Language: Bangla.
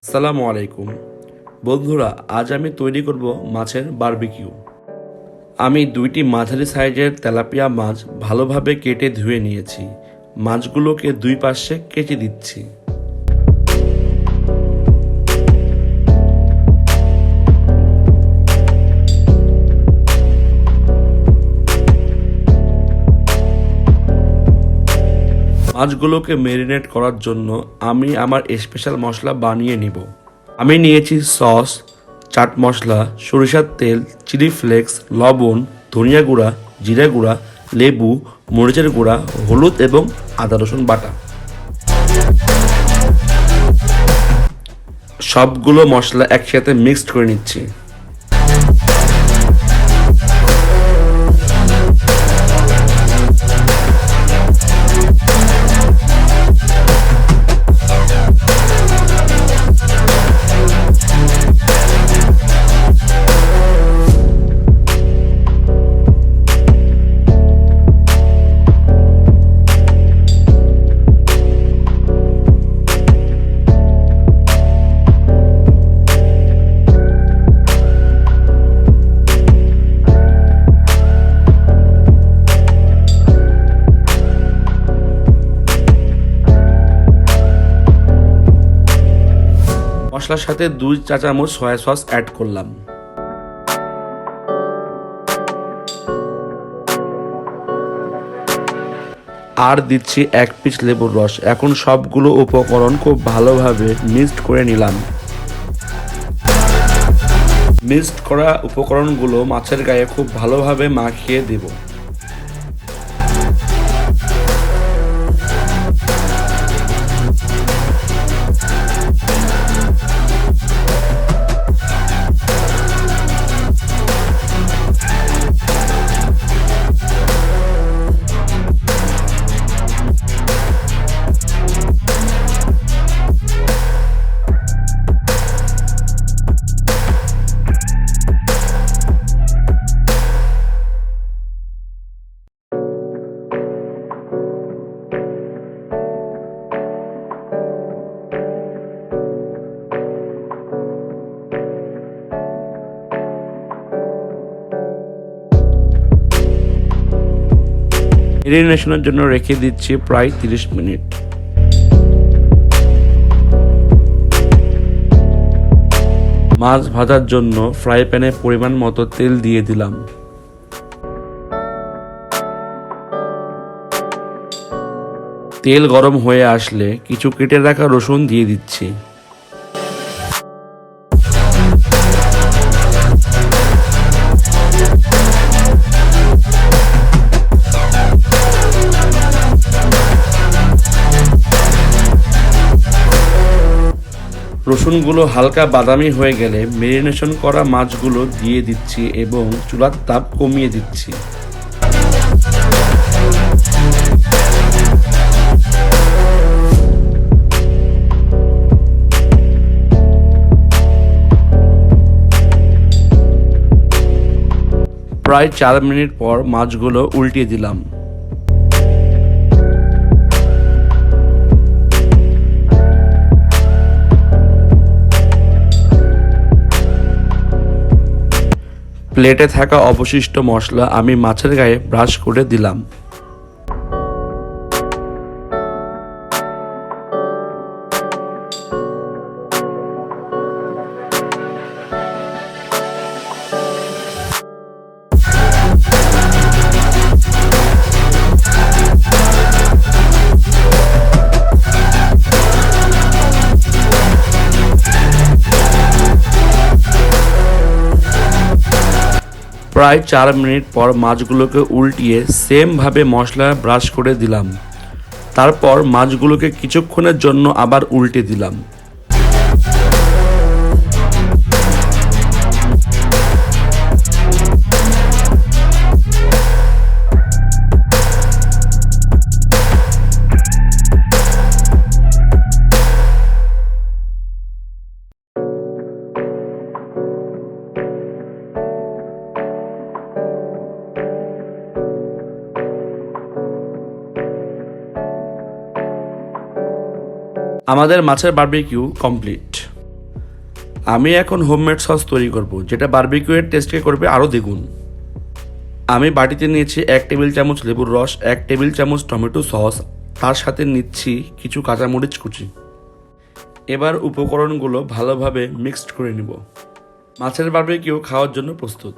আসসালামু আলাইকুম বন্ধুরা, আজ আমি তৈরি করব মাছের বারবিকিউ। আমি দুইটি মাঝারি সাইজের তেলাপিয়া মাছ ভালোভাবে কেটে ধুয়ে নিয়েছি। মাছগুলোকে দুই পাশে কেটে দিচ্ছি। মাছগুলোকে ম্যারিনেট করার জন্য আমি আমার স্পেশাল মশলা বানিয়ে নিব। আমি নিয়েছি সস, চাট মশলা, সরিষার তেল, চিলি ফ্লেক্স, লবণ, ধনিয়া গুঁড়া, জিরা গুঁড়া, লেবু, মরিচের গুঁড়া, হলুদ এবং আদা রসুন বাটা। সবগুলো মশলা একসাথে মিক্সড করে নিচ্ছি। মশলার সাথে 2 চা চামচ সয়া সস অ্যাড করলাম। আর দিচ্ছি 1 পিস লেবুর রস। এখন সবগুলো উপকরণ খুব ভালোভাবে মিক্সড করে নিলাম। মিক্সড করা উপকরণগুলো মাছের গায়ে খুব ভালোভাবে মাখিয়ে দেব। ম্যারিনেশনের জন্য রেখে দিচ্ছি প্রায় 30 মিনিট। মাছ ভাজার জন্য ফ্রাই প্যানে পরিমাণ মতো তেল দিয়ে দিলাম। তেল গরম হয়ে আসলে কিছু কেটে রাখা রসুন দিয়ে দিচ্ছি। রসুনগুলো হালকা বাদামি হয়ে গেলে ম্যারিনেশন করা মাছগুলো দিয়ে দিচ্ছি এবং চুলার তাপ কমিয়ে দিচ্ছি। প্রায় 4 মিনিট পর মাছগুলো উল্টিয়ে দিলাম। প্লেটে থাকা অবশিষ্ট মশলা আমি মাছের গায়ে ব্রাশ করে দিলাম। প্রায় 4 মিনিট পর মাছগুলোকে উল্টিয়ে সেমভাবে মশলা ব্রাশ করে দিলাম। তারপর মাছগুলোকে কিছুক্ষণের জন্য আবার উল্টে দিলাম। আমাদের মাছের বারবিকিউ কমপ্লিট। আমি এখন হোমমেড সস তৈরি করব, যেটা বারবিকিউয়ের টেস্টকে করবে আরও দ্বিগুণ। আমি বাটিতে নিয়েছি 1 টেবিল চামচ লেবুর রস, 1 টেবিল চামচ টমেটো সস, তার সাথে নিচ্ছি কিছু কাঁচামরিচ কুচি। এবার উপকরণগুলো ভালোভাবে মিক্সড করে নিব। মাছের বারবিকিউ খাওয়ার জন্য প্রস্তুত।